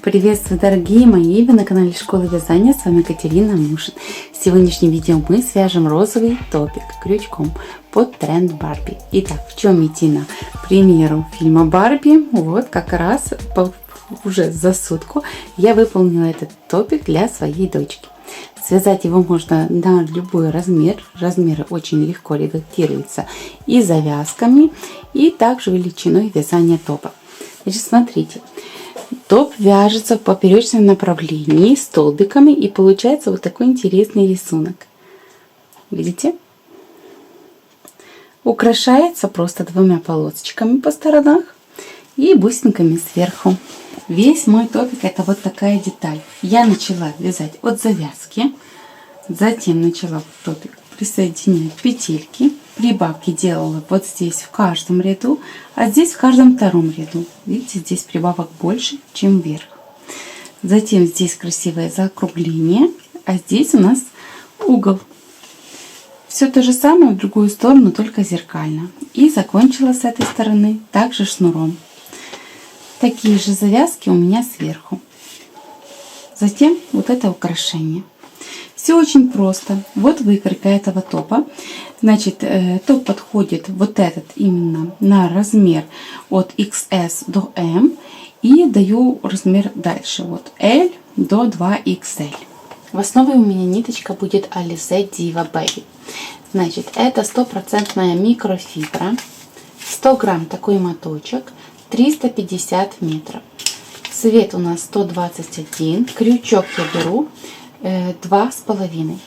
Приветствую, дорогие мои! Вы на канале Школы Вязания. С вами Катерина Мушин. В сегодняшнем видео мы свяжем розовый топик крючком под тренд Барби. Итак, в чем идти на премьеру фильма Барби? Вот как раз уже за сутку я выполнила этот топик для своей дочки. Связать его можно на любой размер. Размеры очень легко редактируются и завязками, и также величиной вязания топа. Значит, смотрите. Топ вяжется в поперечном направлении столбиками, и получается вот такой интересный рисунок. Видите? Украшается просто двумя полосочками по сторонах и бусинками сверху. Весь мой топик — это вот такая деталь. Я начала вязать от завязки, затем начала в топик присоединять петельки. Прибавки делала вот здесь в каждом ряду, а здесь в каждом втором ряду. Видите, здесь прибавок больше, чем вверх. Затем здесь красивое закругление, а здесь у нас угол. Все то же самое в другую сторону, только зеркально. И закончила с этой стороны также шнуром. Такие же завязки у меня сверху. Затем вот это украшение. Все очень просто. Вот выкройка этого топа. Значит, топ подходит вот этот именно на размер от XS до M. И даю размер дальше. Вот L до 2XL. В основе у меня ниточка будет Alize Diva Baby. Значит, это 100% микрофибра. 100 грамм такой моточек. 350 метров. Цвет у нас 121. Крючок я беру 2,5.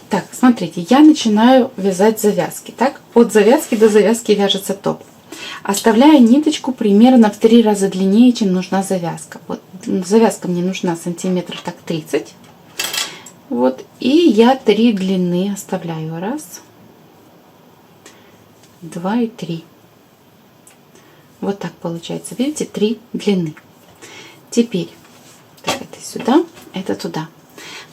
Так, смотрите, я начинаю вязать завязки. Так, от завязки до завязки вяжется топ. Оставляю ниточку примерно в 3 раза длиннее, чем нужна завязка. Вот завязка мне нужна сантиметров так 30. Вот, и я 3 длины оставляю. Раз, 2 и 3. Вот так получается. Видите, 3 длины. Теперь так, это сюда, это туда.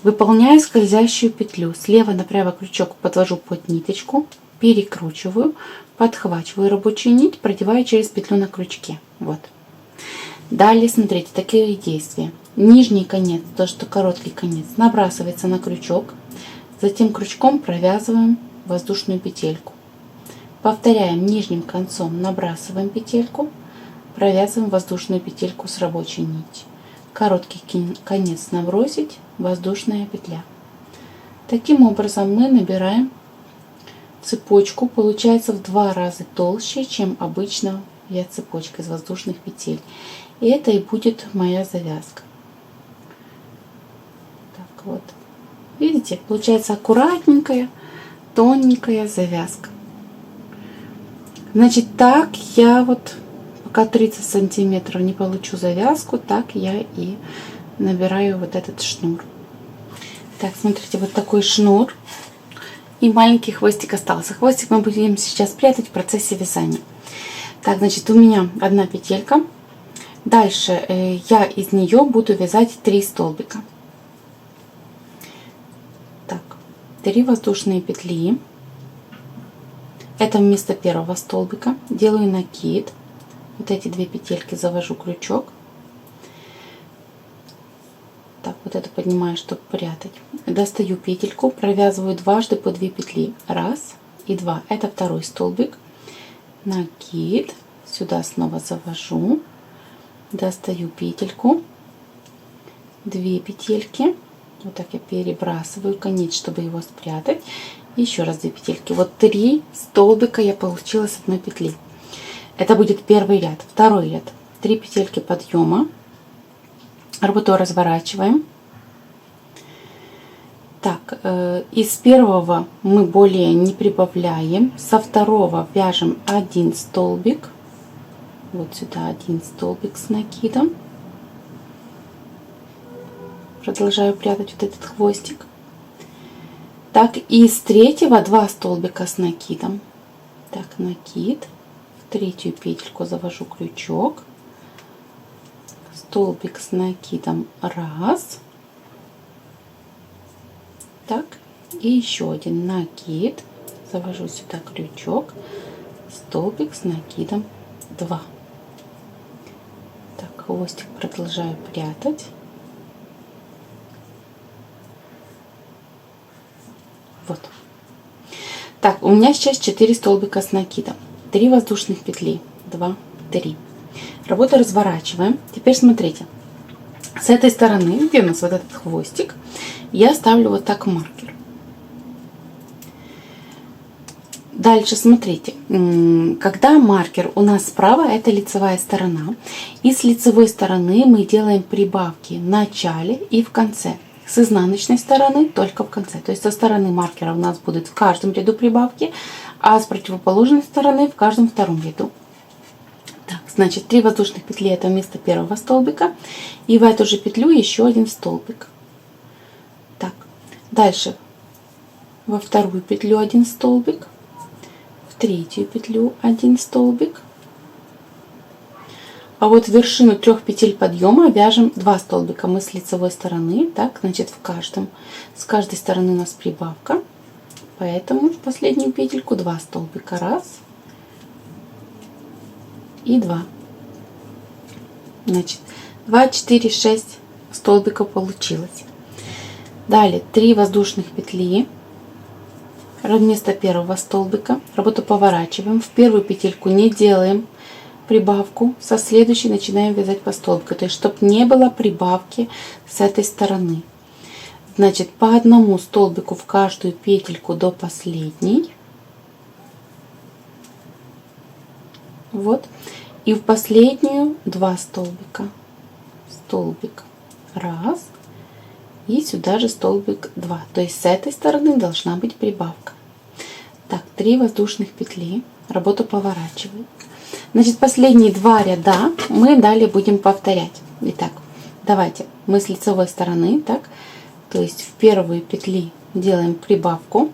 Выполняю скользящую петлю. Слева направо крючок подвожу под ниточку, перекручиваю, подхватываю рабочую нить, продеваю через петлю на крючке. Вот. Далее, смотрите, такие действия. Нижний конец, то что короткий конец, набрасывается на крючок. Затем крючком провязываем воздушную петельку. Повторяем нижним концом, набрасываем петельку, провязываем воздушную петельку с рабочей нитью. Короткий конец набросить, воздушная петля. Таким образом мы набираем цепочку, получается в 2 раза толще, чем обычно я цепочка из воздушных петель. И это и будет моя завязка. Так вот. Видите, получается аккуратненькая, тоненькая завязка. Значит, так я вот пока 30 сантиметров не получу завязку, так я и набираю вот этот шнур. Так, смотрите, вот такой шнур. И маленький хвостик остался. Хвостик мы будем сейчас прятать в процессе вязания. Так, значит, у меня одна петелька. Дальше я из нее буду вязать 3 столбика. Так, 3 воздушные петли. Это вместо первого столбика. Делаю накид. Вот эти 2 петельки завожу крючок. Так, вот это поднимаю, чтобы прятать. Достаю петельку, провязываю дважды по 2 петли. Раз и 2. Это второй столбик. Накид. Сюда снова завожу. Достаю петельку. 2 петельки. Вот так я перебрасываю конец, чтобы его спрятать. Еще раз 2 петельки. Вот 3 столбика я получила с одной петли. Это будет первый ряд. Второй ряд. 3 петельки подъема. Работу разворачиваем. Так, из первого мы более не прибавляем. Со второго вяжем 1 столбик. Вот сюда 1 столбик с накидом. Продолжаю прятать вот этот хвостик. Так, и с третьего 2 столбика с накидом. Так, накид, в третью петельку завожу крючок, столбик с накидом 1, так, и еще один накид, завожу сюда крючок, столбик с накидом 2. Так, хвостик продолжаю прятать. Вот. Так, у меня сейчас 4 столбика с накидом, 3 воздушных петли, 2, 3. Работу разворачиваем. Теперь смотрите, с этой стороны, где у нас вот этот хвостик, я ставлю вот так маркер. Дальше смотрите, когда маркер у нас справа, это лицевая сторона, и с лицевой стороны мы делаем прибавки в начале и в конце. С изнаночной стороны только в конце. То есть со стороны маркера у нас будет в каждом ряду прибавки, а с противоположной стороны в каждом втором ряду. Так, значит, 3 воздушных петли это вместо первого столбика. И в эту же петлю еще один столбик. Так, дальше во вторую петлю 1 столбик, в третью петлю 1 столбик. А вот в вершину 3 петель подъема вяжем 2 столбика мы с лицевой стороны. Так, значит, с каждой стороны у нас прибавка. Поэтому в последнюю петельку 2 столбика. 1 и 2. Значит, 2, 4, 6 столбиков получилось. Далее 3 воздушных петли вместо первого столбика. Работу поворачиваем. В первую петельку не делаем прибавку, со следующей начинаем вязать по столбику, то есть чтобы не было прибавки с этой стороны. Значит, по одному столбику в каждую петельку до последней. Вот. И в последнюю 2 столбика. Столбик 1 и сюда же столбик 2. То есть с этой стороны должна быть прибавка. Так, 3 воздушных петли. Работу поворачиваем. Значит, последние 2 ряда мы далее будем повторять. Итак, давайте мы с лицевой стороны, так, то есть в первые петли делаем прибавку.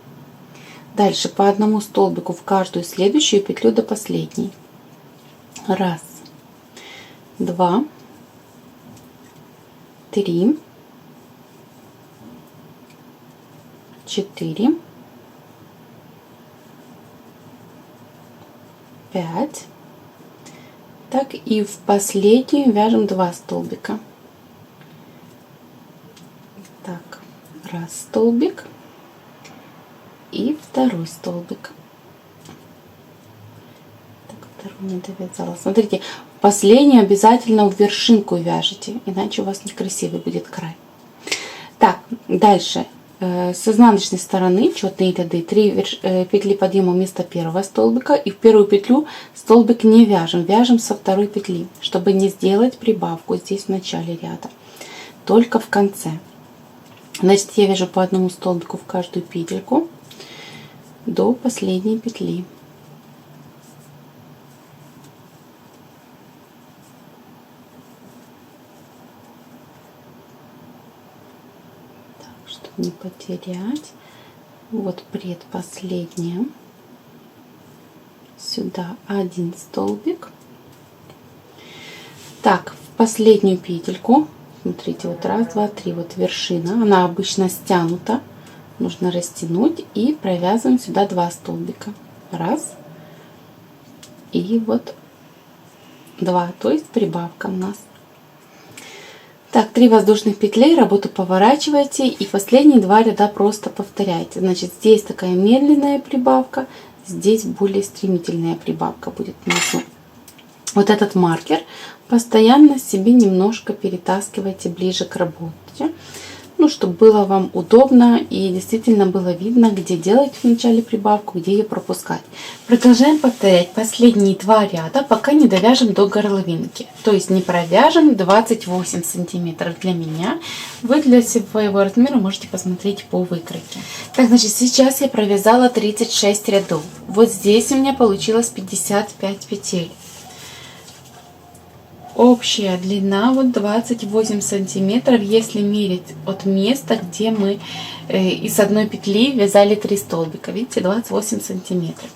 Дальше по одному столбику в каждую следующую петлю до последней. 1, 2, 3, 4, 5. Так, и в последнюю вяжем 2 столбика. Так, 1 столбик и 2 столбик. Так, 2 не довязала. Смотрите, последнюю обязательно в вершинку вяжете, иначе у вас некрасивый будет край. Так, дальше. С изнаночной стороны четные ряды, 3 петли подъема вместо первого столбика, и в первую петлю столбик не вяжем, вяжем со второй петли, чтобы не сделать прибавку здесь в начале ряда, только в конце. Значит, я вяжу по одному столбику в каждую петельку до последней петли. Чтобы не потерять. Вот предпоследняя. Сюда 1 столбик. Так, в последнюю петельку, смотрите, вот 1, 2, 3, вот вершина, она обычно стянута, нужно растянуть и провязываем сюда 2 столбика. 1 и вот 2, то есть прибавка у нас. Так, 3 воздушных петли, работу поворачиваете и последние 2 ряда просто повторяйте. Значит, здесь такая медленная прибавка, здесь более стремительная прибавка будет внизу. Вот этот маркер постоянно себе немножко перетаскивайте ближе к работе, ну, чтобы было вам удобно и действительно было видно, где делать в начале прибавку, где ее пропускать. Продолжаем повторять последние 2 ряда, пока не довяжем до горловинки. То есть не провяжем 28 сантиметров для меня. Вы для своего размера можете посмотреть по выкройке. Так, значит, сейчас я провязала 36 рядов. Вот здесь у меня получилось 55 петель. общая длина вот 28 сантиметров, если мерить от места, где мы из одной петли вязали 3 столбика. Видите, 28 сантиметров.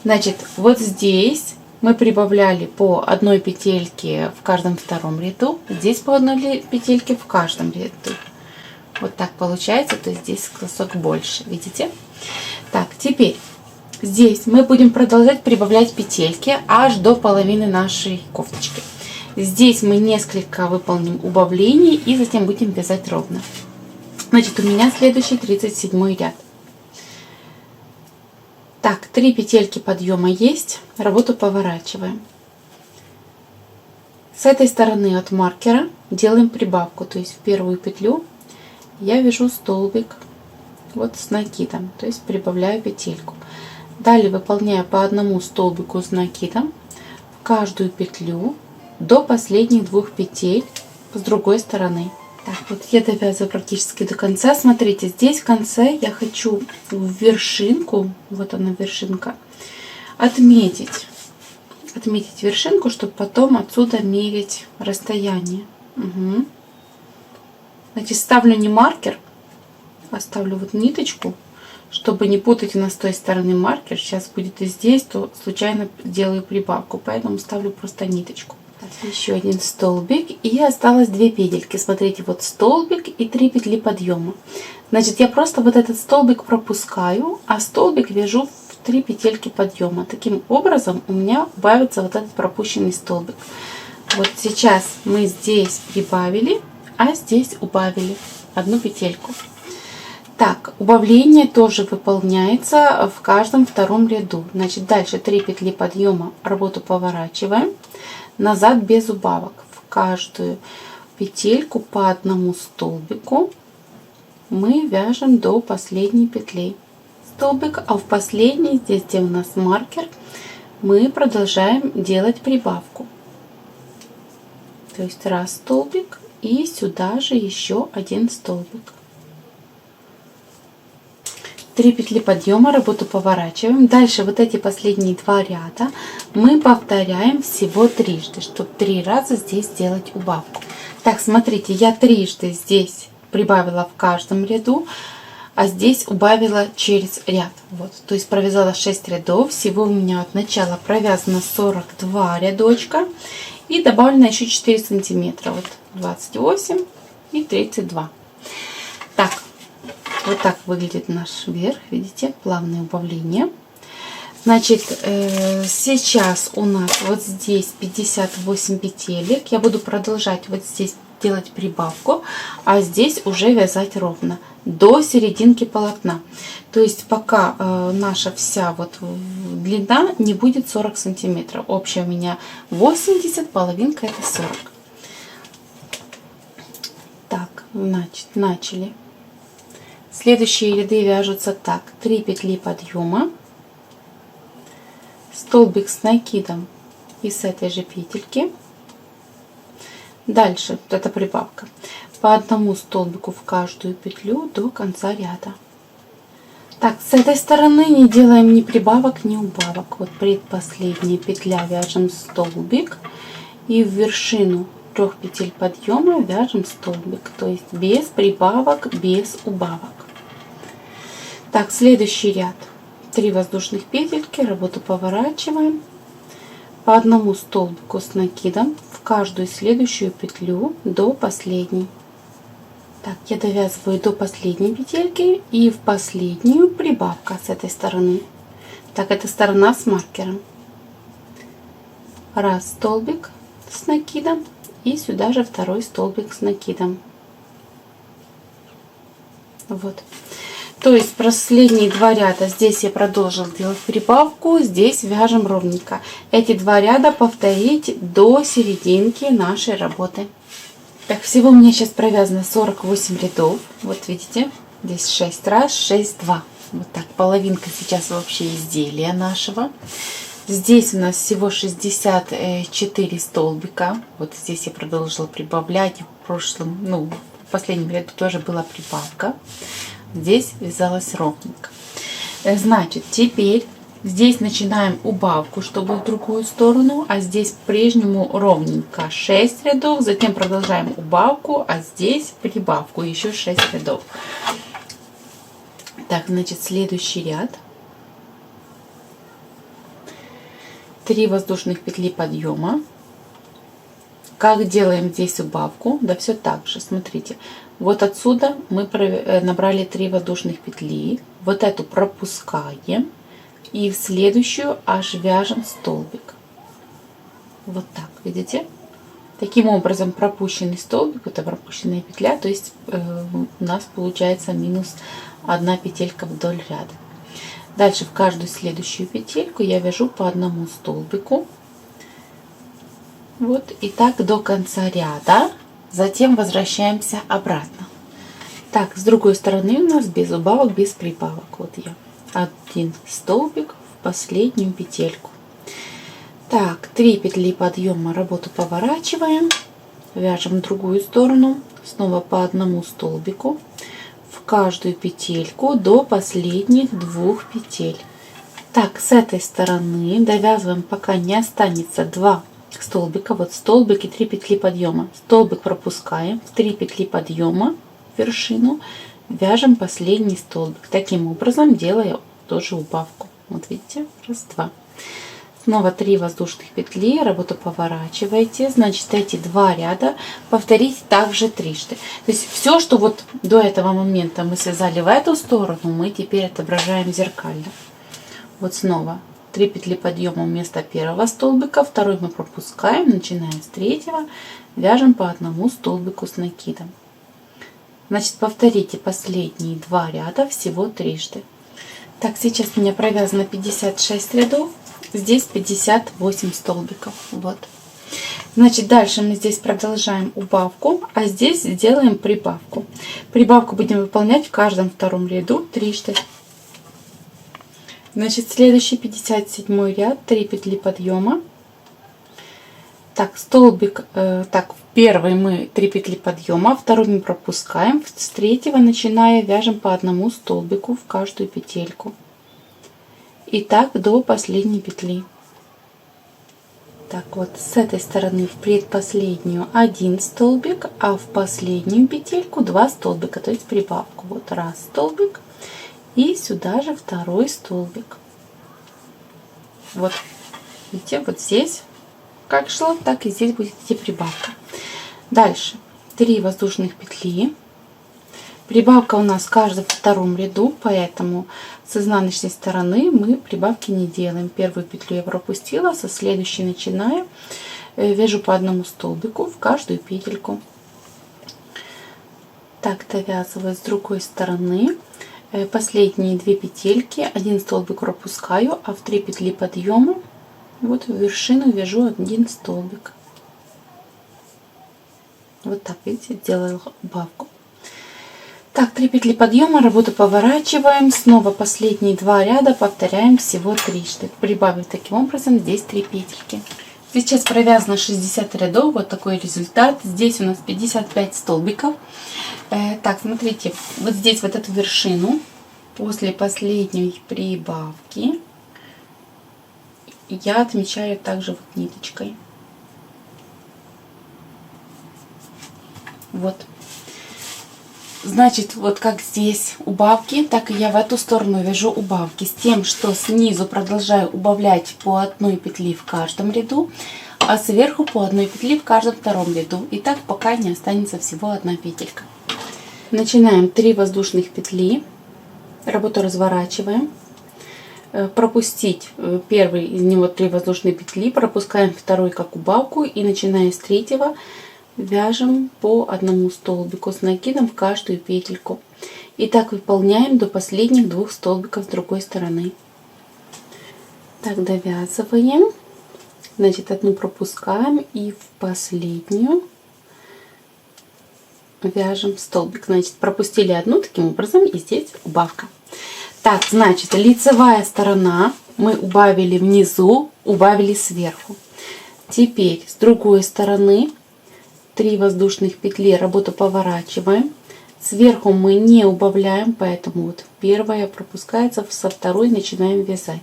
Значит, вот здесь мы прибавляли по одной петельке в каждом втором ряду, здесь по одной петельке в каждом ряду. Вот так получается, то есть здесь кусок больше, видите? Так, теперь здесь мы будем продолжать прибавлять петельки аж до половины нашей кофточки. Здесь мы несколько выполним убавлений и затем будем вязать ровно. Значит, у меня следующий 37 ряд. Так, 3 петельки подъема есть, работу поворачиваем. С этой стороны от маркера делаем прибавку, то есть в первую петлю я вяжу столбик вот с накидом, то есть прибавляю петельку. Далее выполняю по одному столбику с накидом в каждую петлю до последних 2 петель с другой стороны. Так, вот я довязываю практически до конца. Смотрите, здесь в конце я хочу в вершинку, вот она вершинка, отметить вершинку, чтобы потом отсюда мерить расстояние. Угу. Значит, ставлю не маркер, а ставлю вот ниточку, чтобы не путать у нас с той стороны маркер. Сейчас будет и здесь, то случайно делаю прибавку, поэтому ставлю просто ниточку. Еще один столбик и осталось 2 петельки. Смотрите, вот столбик и 3 петли подъема. Значит, я просто вот этот столбик пропускаю, а столбик вяжу в 3 петельки подъема. Таким образом у меня убавится вот этот пропущенный столбик. Вот сейчас мы здесь прибавили, а здесь убавили 1 петельку. Так, убавление тоже выполняется в каждом втором ряду. Значит, дальше 3 петли подъема, работу поворачиваем. Назад без убавок. В каждую петельку по одному столбику мы вяжем до последней петли столбик, а в последней, здесь где у нас маркер, мы продолжаем делать прибавку. То есть раз столбик и сюда же еще один столбик. 3 петли подъема, работу поворачиваем. Дальше вот эти последние 2 ряда мы повторяем всего трижды, чтобы 3 раза здесь сделать убавку. Так, смотрите, я трижды здесь прибавила в каждом ряду, а здесь убавила через ряд. Вот, то есть провязала 6 рядов. Всего у меня от начала провязано 42 рядочка и добавлено еще 4 сантиметра. Вот 28 и 32. Так. Вот так выглядит наш верх, видите, плавное убавление. Значит, сейчас у нас вот здесь 58 петелек. Я буду продолжать вот здесь делать прибавку, а здесь уже вязать ровно до серединки полотна. То есть пока наша вся вот длина не будет 40 сантиметров. Общая у меня 80, половинка это 40. Так, значит, начали. Следующие ряды вяжутся так: 3 петли подъема, столбик с накидом и с этой же петельки. Дальше, это прибавка, по одному столбику в каждую петлю до конца ряда. Так, с этой стороны не делаем ни прибавок, ни убавок. Вот предпоследняя петля вяжем столбик и в вершину 3 петель подъема вяжем столбик, то есть без прибавок, без убавок. Так, следующий ряд: 3 воздушных петельки, работу поворачиваем, по одному столбику с накидом в каждую следующую петлю до последней. Так, я довязываю до последней петельки и в последнюю прибавка с этой стороны. Так, это сторона с маркером. Раз столбик с накидом и сюда же второй столбик с накидом. Вот. То есть последние 2 ряда здесь я продолжила делать прибавку, здесь вяжем ровненько. Эти 2 ряда повторить до серединки нашей работы. Так, всего у меня сейчас провязано 48 рядов. Вот видите, здесь 6 раз, 6, 2. Вот так, половинка сейчас вообще изделия нашего. Здесь у нас всего 64 столбика. Вот здесь я продолжила прибавлять. В прошлом, в последнем ряду тоже была прибавка. Здесь вязалась ровненько. Значит, теперь Здесь начинаем убавку, чтобы в другую сторону, а здесь по-прежнему ровненько 6 рядов, затем продолжаем убавку, а здесь прибавку, еще 6 рядов. Так, значит, следующий ряд. 3 воздушных петли подъема. Как делаем здесь убавку? Да все так же, смотрите. Вот отсюда мы набрали 3 воздушных петли, вот эту пропускаем и в следующую аж вяжем столбик. Вот так, видите? Таким образом пропущенный столбик, это пропущенная петля, то есть у нас получается минус 1 петелька вдоль ряда. Дальше в каждую следующую петельку я вяжу по одному столбику. Вот и так до конца ряда. Затем возвращаемся обратно. Так, с другой стороны у нас без убавок, без прибавок. Вот я один столбик в последнюю петельку. Так, 3 петли подъема, работу поворачиваем, вяжем в другую сторону, снова по одному столбику в каждую петельку до последних 2 петель. Так, с этой стороны довязываем, пока не останется 2 столбика. Вот столбик и 3 петли подъема. Столбик пропускаем, в 3 петли подъема в вершину вяжем последний столбик. Таким образом делая тоже убавку. Вот видите, раз, два. Снова 3 воздушных петли, работу поворачиваете. Значит, эти 2 ряда повторите также трижды. То есть все, что вот до этого момента мы связали в эту сторону, мы теперь отображаем зеркально. Вот снова 3 петли подъема вместо первого столбика, второй мы пропускаем, начиная с третьего, вяжем по одному столбику с накидом. Значит, повторите последние 2 ряда всего трижды. Так, сейчас у меня провязано 56 рядов, здесь 58 столбиков. Вот. Значит, дальше мы здесь продолжаем убавку, а здесь сделаем прибавку. Прибавку будем выполнять в каждом втором ряду трижды. Значит, следующий 57 ряд, 3 петли подъема. Так, столбик, так, в первый мы 3 петли подъема, второй мы пропускаем, с третьего начиная вяжем по одному столбику в каждую петельку. И так до последней петли. Так, вот с этой стороны в предпоследнюю 1 столбик, а в последнюю петельку 2 столбика, то есть прибавку. Вот раз столбик. И сюда же второй столбик. Вот, видите, вот здесь как шло, так и здесь будет идти прибавка. Дальше 3 воздушных петли. Прибавка у нас в каждом втором ряду, поэтому с изнаночной стороны мы прибавки не делаем. Первую петлю я пропустила, со следующей начинаю, вяжу по одному столбику в каждую петельку. Так, довязываю с другой стороны. Последние 2 петельки, 1 столбик пропускаю, а в 3 петли подъема вот в вершину вяжу 1 столбик. Вот так, видите, делаю убавку. Так, 3 петли подъема, работу поворачиваем, снова последние 2 ряда повторяем всего трижды, прибавив таким образом здесь 3 петельки. Сейчас провязано 60 рядов, вот такой результат. Здесь у нас 55 столбиков. Так, смотрите, вот здесь вот эту вершину после последней прибавки я отмечаю также вот ниточкой. Вот. Значит, вот как здесь убавки, так и я в эту сторону вяжу убавки. С тем, что снизу продолжаю убавлять по одной петли в каждом ряду, а сверху по одной петли в каждом втором ряду. И так пока не останется всего 1 петелька. Начинаем 3 воздушных петли. Работу разворачиваем. Пропустить первый из него 3 воздушные петли. Пропускаем второй как убавку. И начиная с третьего вяжем по одному столбику с накидом в каждую петельку. И так выполняем до последних 2 столбиков с другой стороны. Так, довязываем. Значит, одну пропускаем и в последнюю вяжем столбик. Значит, пропустили одну таким образом, и здесь убавка. Так, значит, лицевая сторона мы убавили внизу, убавили сверху. Теперь с другой стороны 3 воздушных петли, работу поворачиваем. Сверху мы не убавляем, поэтому вот первая пропускается, со второй начинаем вязать.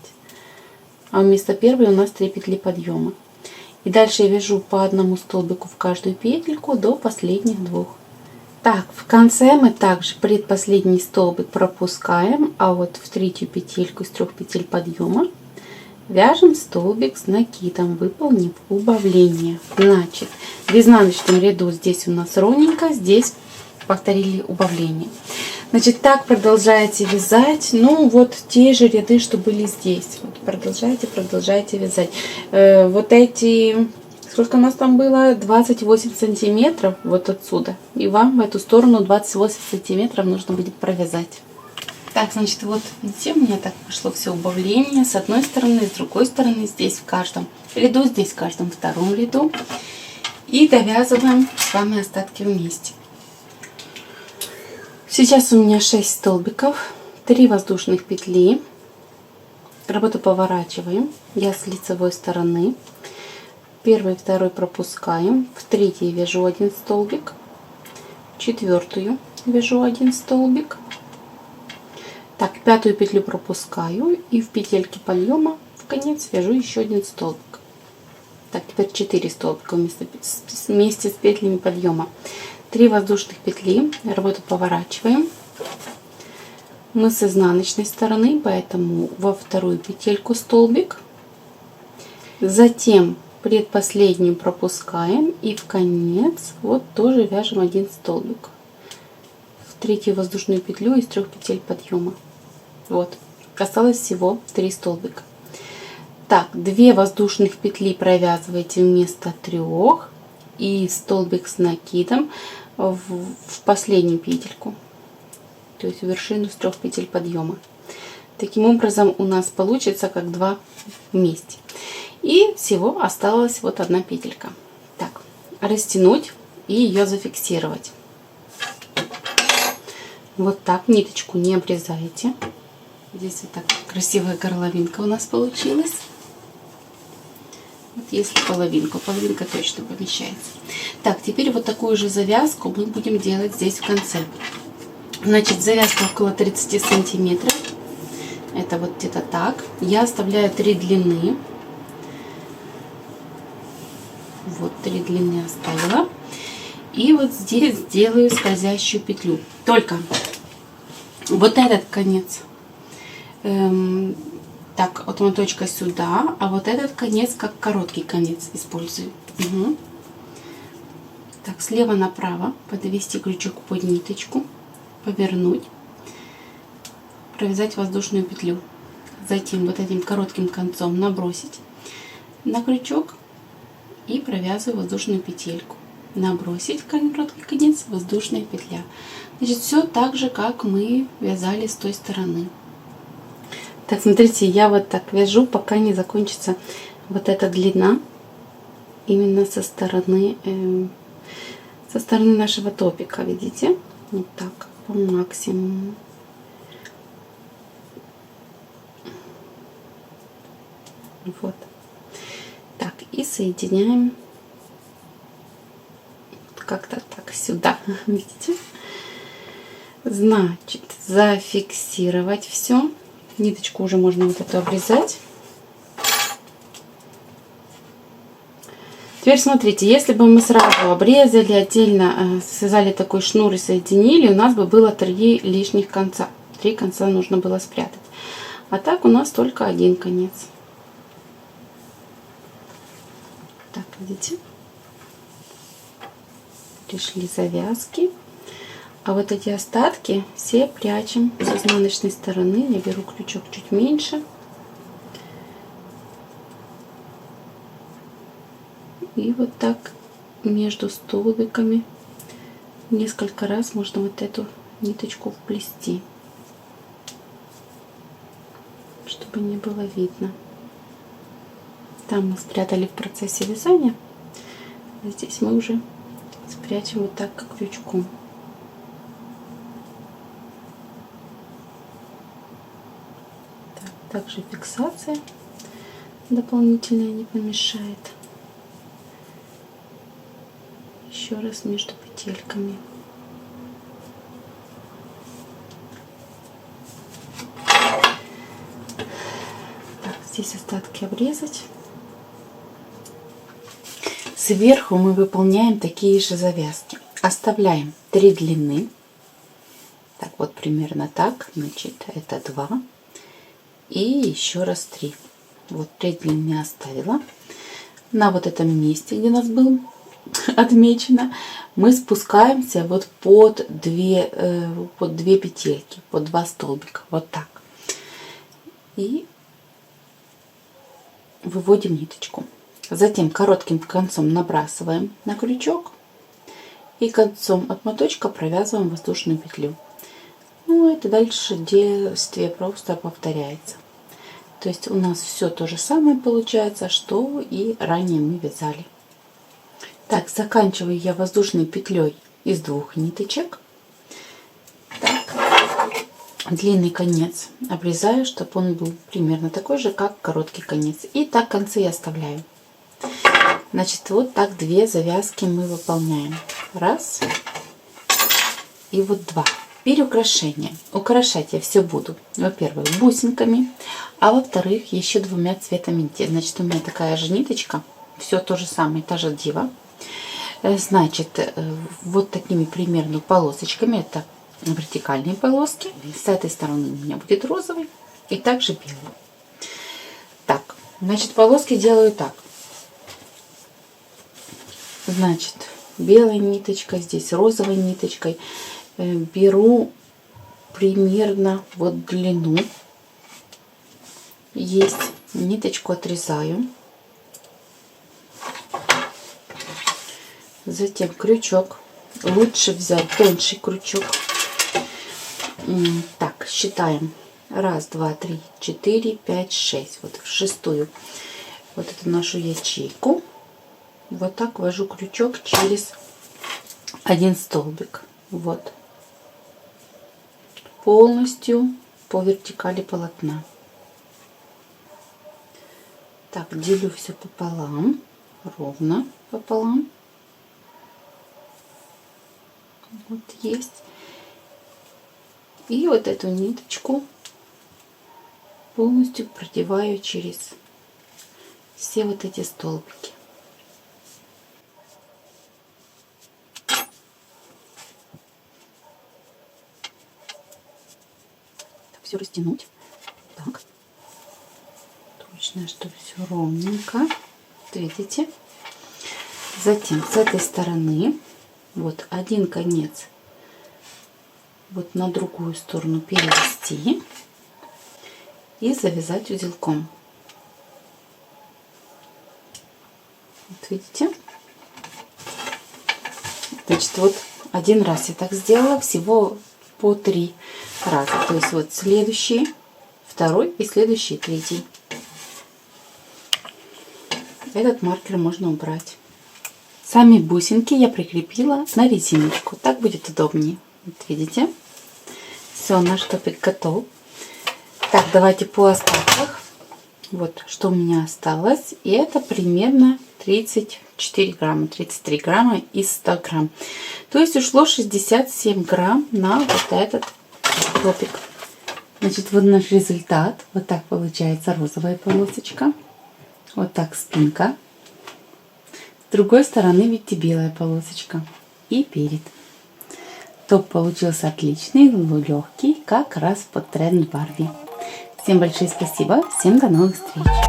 а вместо первой у нас 3 петли подъема. И дальше я вяжу по одному столбику в каждую петельку до последних 2. Так, в конце мы также предпоследний столбик пропускаем, а вот в 3-ю петельку из 3 петель подъема вяжем столбик с накидом, выполнив убавление. Значит, в изнаночном ряду здесь у нас ровненько, здесь повторили убавление. Значит, так продолжаете вязать, ну вот те же ряды, что были здесь. Вот продолжайте вязать. Вот эти, сколько у нас там было? 28 сантиметров вот отсюда. И вам в эту сторону 28 сантиметров нужно будет провязать. Так, значит, вот видите, у меня так пошло все убавление с одной стороны, с другой стороны, здесь в каждом ряду, здесь в каждом втором ряду. И довязываем с вами остатки вместе. Сейчас у меня 6 столбиков, 3 воздушных петли. Работу поворачиваем. Я с лицевой стороны. Первый и второй пропускаем. В 3-й вяжу 1 столбик. В 4-ю вяжу 1 столбик. Так, 5-ю петлю пропускаю. И в петельке подъема в конец вяжу еще 1 столбик. Так, теперь 4 столбика вместе с петлями подъема. 3 воздушных петли, работу поворачиваем. Мы с изнаночной стороны, поэтому во 2-ю петельку столбик. Затем предпоследнюю пропускаем и в конец вот тоже вяжем 1 столбик. В 3-ю воздушную петлю из 3 петель подъема. Вот, осталось всего 3 столбика. Так, 2 воздушных петли провязываете вместо 3 и столбик с накидом в последнюю петельку, то есть в вершину с 3 петель подъема. Таким образом у нас получится как 2 вместе. И всего осталась вот 1 петелька. Так, растянуть и ее зафиксировать. Вот так, ниточку не обрезаете. Здесь вот так красивая горловинка у нас получилась. Вот если половинка точно помещается. Так, теперь вот такую же завязку мы будем делать здесь в конце. Значит, завязка около 30 сантиметров. Это вот где-то так. Я оставляю 3 длины. Вот 3 длины оставила. И вот здесь делаю скользящую петлю. Только вот этот конец. Так, от моточка сюда, а вот этот конец как короткий конец использую. Угу. Так, слева направо подвести крючок под ниточку, повернуть, провязать воздушную петлю. Затем вот этим коротким концом набросить на крючок и провязываю воздушную петельку. Набросить короткий конец, воздушная петля. Значит, все так же, как мы вязали с той стороны. Так, смотрите, я вот так вяжу, пока не закончится вот эта длина, именно со стороны нашего топика, видите? Вот так, по максимуму. Вот. Так, и соединяем как-то так сюда, видите? Значит, зафиксировать все. Ниточку уже можно вот эту обрезать. Теперь смотрите, если бы мы сразу обрезали, отдельно связали такой шнур и соединили, у нас бы было 3 лишних конца. 3 конца нужно было спрятать. А так у нас только 1 конец. Так, видите? Пришли завязки. А вот эти остатки все прячем с изнаночной стороны. Я беру крючок чуть меньше. И вот так между столбиками несколько раз можно вот эту ниточку вплести, чтобы не было видно. Там мы спрятали в процессе вязания. А здесь мы уже спрячем вот так, как крючком. Также фиксация дополнительная не помешает. Еще раз между петельками. Так, здесь остатки обрезать. Сверху мы выполняем такие же завязки. Оставляем 3 длины. Так вот примерно так. Значит, это 2. И еще раз 3. Вот 3 длины оставила. На вот этом месте, где у нас был отмечено, мы спускаемся вот под 2 петельки, под 2 столбика. Вот так. И выводим ниточку. Затем коротким концом набрасываем на крючок и концом от моточка провязываем воздушную петлю. Ну, это дальше действие просто повторяется. То есть у нас все то же самое получается, что и ранее мы вязали. Так, заканчиваю я воздушной петлей из 2 ниточек. Так, длинный конец обрезаю, чтобы он был примерно такой же, как короткий конец. И так концы я оставляю. Значит, вот так 2 завязки мы выполняем. Раз. И вот 2. Теперь украшения. Украшать я все буду, во-первых, бусинками, а во-вторых, еще 2 цветами. Значит, у меня такая же ниточка. Все то же самое, та же дива. Значит, вот такими примерно полосочками. Это вертикальные полоски. С этой стороны у меня будет розовый и также белый. Так, значит, полоски делаю так. Значит, белой ниточкой, здесь розовой ниточкой беру примерно вот длину. Есть ниточку отрезаю. Затем крючок. Лучше взять тоньший крючок. Так, считаем. 1, 2, 3, 4, 5, 6. Вот в 6-ю вот эту нашу ячейку. Вот так ввожу крючок через 1 столбик. Вот. Полностью по вертикали полотна. Так, делю все пополам. Ровно пополам. Вот есть. И вот эту ниточку полностью продеваю через все вот эти столбики. Все растянуть. Так. Точно, что все ровненько. Вот видите? Затем с этой стороны вот один конец вот на другую сторону перевести и завязать узелком. Вот видите? Значит, вот один раз я так сделала, всего по 3 раза. То есть вот следующий, второй и следующий, третий. Этот маркер можно убрать. Сами бусинки я прикрепила на резиночку. Так будет удобнее. Вот видите? Все, наш топик готов. Так, давайте по остатках. Вот что у меня осталось. И это примерно 34 грамма, 33 грамма из 100 грамм. То есть ушло 67 грамм на вот этот топик. Значит, вот наш результат. Вот так получается розовая полосочка. Вот так спинка. С другой стороны, видите, белая полосочка. И перед. Топ получился отличный, легкий, как раз под тренд Барби. Всем большое спасибо. Всем до новых встреч.